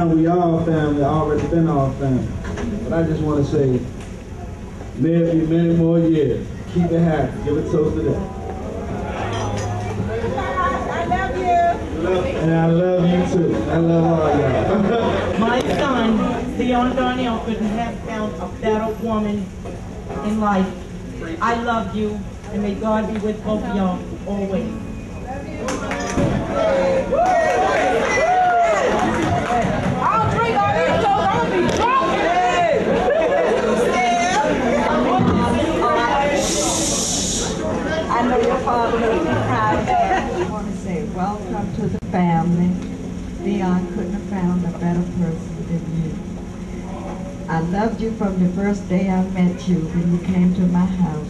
now we all family, already been all family. But I just want to say, may it be many more years. Keep it happy. Give a toast to that. I love you. And I love you too. I love all y'all. My son, Leon and Darnell, couldn't have found a better woman in life. I love you, and may God be with both of y'all always. I'll drink all these toes. I'm gonna be drunk. I know your father will be proud. I want to say welcome to the family. Leon couldn't have found a better person than you. I loved you from the first day I met you when you came to my house.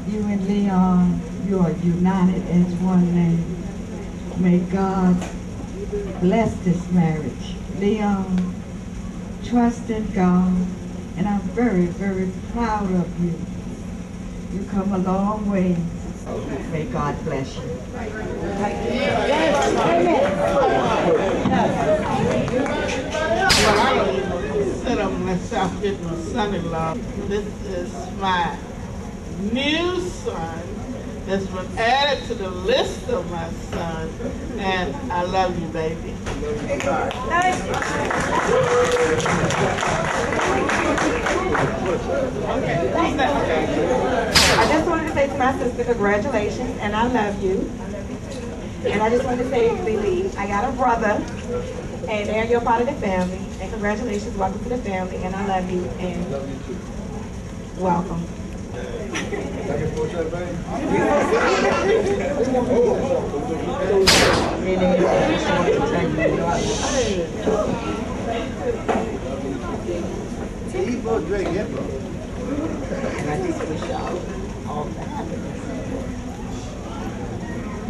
You and Leon, you are united as one name. May God bless this marriage. Leon, trust in God, and I'm very, very proud of you. You come a long way. May God bless you. Well, I set up myself with my son-in-law. This is my new son that's been added to the list of my sons, and I love you, baby. Thank you. I just wanted to say to my sister, congratulations, and I love you. And I just wanted to say, Lily, I got a brother, and they're your part of the family. And congratulations, welcome to the family, and I love you, and welcome. And I just wish y'all all the happiness.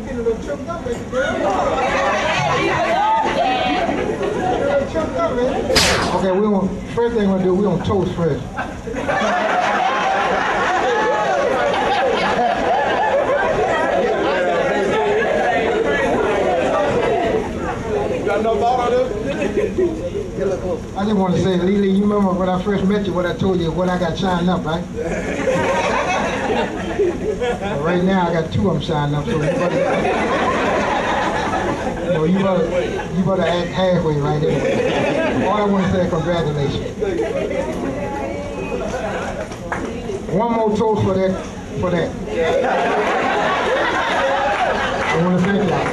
Get a little choked up, baby girl. Okay, first thing we're gonna do, we're gonna toast first. Got no thought on this? I just want to say, Lily, you remember when I first met you, what I told you, when I got signed up, right? Well, right now, I got 2 of them signed up, so you better act halfway right there. All I want to say is congratulations. One more toast for that. I want to thank y'all.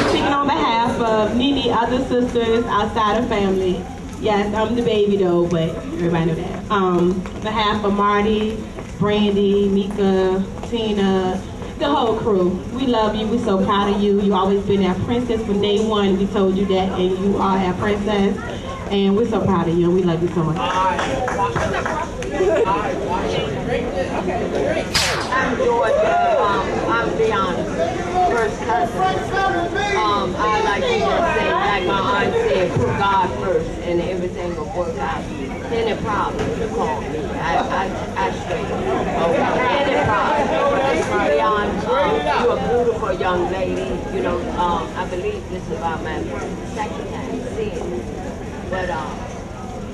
Speaking on behalf of many other sisters outside of family, yes, I'm the baby though, but everybody know that. On behalf of Marty, Brandy, Mika, Tina, the whole crew, we love you. We're so proud of you. You've always been our princess from day one. We told you that, and you are our princess. And we're so proud of you, and we love you so much. I'm Georgia. I'm Leon's first cousin. I like to just say, like my aunt said, put God first, and everything will work out. Any problem, you call me. I straight. Any problem. Leon, you're a beautiful young lady. You know, I believe this is about my second time seeing you. But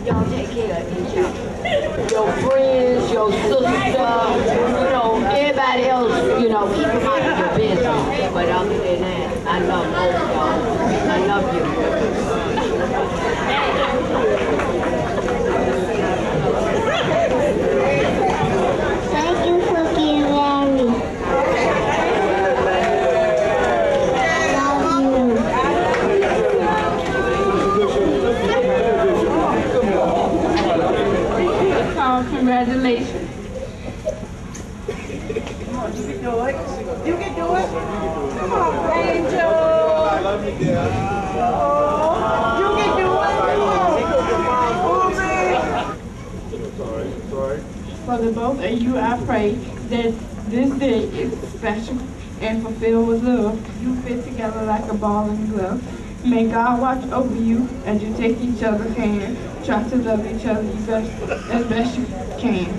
y'all take care of each other. Your friends, your sister, you know, everybody else, you know, keep them out of your business. But other than that, I love both y'all. I love you. Thank you for being married. Congratulations. Come on, you can do it. You can do it. Come on, Angel. I love you, dear. Oh, you can do it. Come on, Sorry. For the both of you, I pray that this day is special and fulfilled with love. You fit together like a ball and glove. May God watch over you as you take each other's hand. Try to love each other as best you can.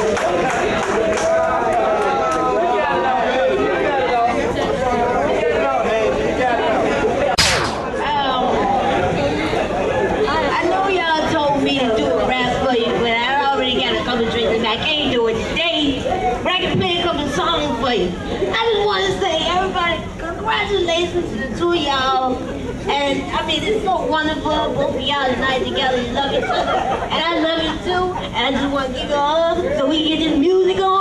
I know y'all told me to do a rap for you, but I already got a couple drinks and I can't do it today. But I can play a couple songs for you. I just want to say, everybody, congratulations to the two of y'all. And I mean, it's so wonderful. Both of y'all tonight together, you love each other. And I love you too. And I just want to give you a hug so we can get this music on.